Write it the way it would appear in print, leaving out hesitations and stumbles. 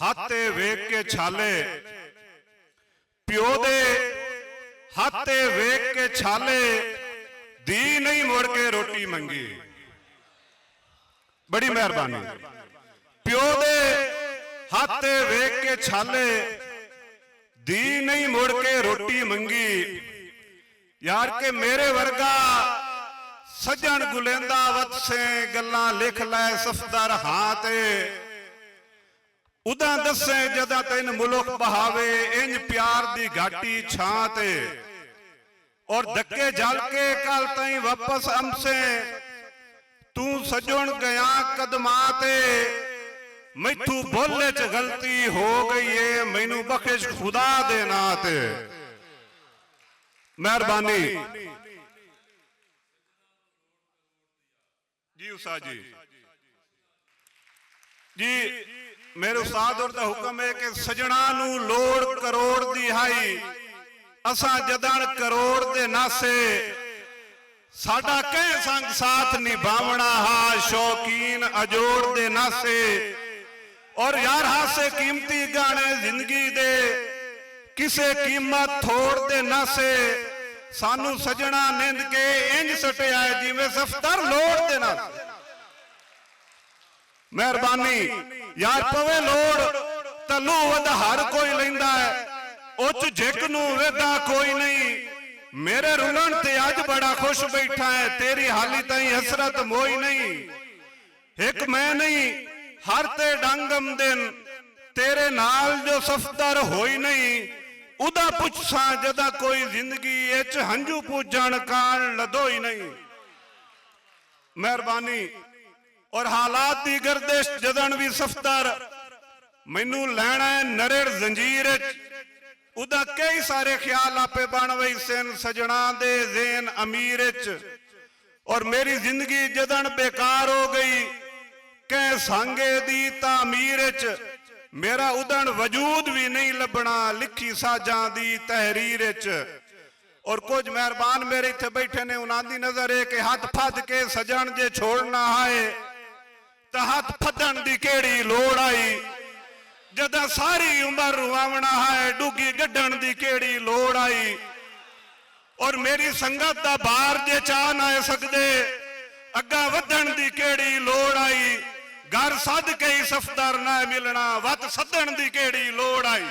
हाथे वेख के छाले, प्यो दे हाथे वेख के छाले, दी नहीं मुड़ के रोटी मंगी। बड़ी मेहरबानी। प्यो दे हाथे वेख के छाले, दी नहीं मुड़ के रोटी मंगी। यार के मेरे वर्गा सजन गुलेंदा वत्से गल्लां लिख लै सफदर हाथ उदा दसे जदा तेन मुलुक बहावे इंज प्यार दी घाटी छां ते। और धक्के जल के कल तई वापस हमसे तू सजन गया कदमा ते। मैथू बोले च गलती हो गई है, मैनू बख्शिश खुदा दे नां ते। मेहरबानी जी उस्ताद जी मेरे उस्ताद और दा हुक्म है कि सजना नू लोड़ करोड़ दी हाई, असा जदन करोड़ दे नासे। साडा कह संग साथ निभावना हा, शौकीन अजोड़ दे नासे। और यार हासे कीमती गाने जिंदगी दे, किसे कीमत थोड़ दे नासे। सानू सजना निंद के इंज सटिया जिवें सफदर लोड़ दे नासे। मेहरबानी यार पवे लोड़ तलू वध हर कोई लैंदा है, उच झिक नू वेदा कोई नहीं। मेरे रुलन ते अज बड़ा खुश बैठा है, तेरी हाली ताई हसरत मोई नहीं। एक मैं नहीं हर ते डंगम दिन, तेरे नाल जो सफदर होई नहीं। उदा पुछसा जदा कोई जिंदगी इच हंजू पूजन कान लदोई नहीं। मेहरबानी और हालात की गर्दिश जदन भी सफदर मैनू लैना है नरेड़ जंजीर उदा कई सारे ख्याल आपे बन वही सिन सजना दे ज़ेन अमीर और मेरी जिंदगी जदन बेकार हो गई कह सांगे दी तामीर मेरा उदन वजूद भी नहीं लभना लिखी साजा दी तहरीर और कुछ मेहरबान मेरे इत्थे बैठे ने उन्हां दी नजर है कि हाथ फद के सजन जे छोड़ना है तो हाथ फदन दी केड़ी लोड़ आई। जदा सारी उम्र रुआवना है डुगी गड्ढन दी केड़ी लोड़ आई। और मेरी संगत दा बार जे चाह ना सकदे अग्गा वधन दी केड़ी लोड़ आई। घर सद के ही सफदर ना मिलना वत सदन दी केड़ी लोड़ आई।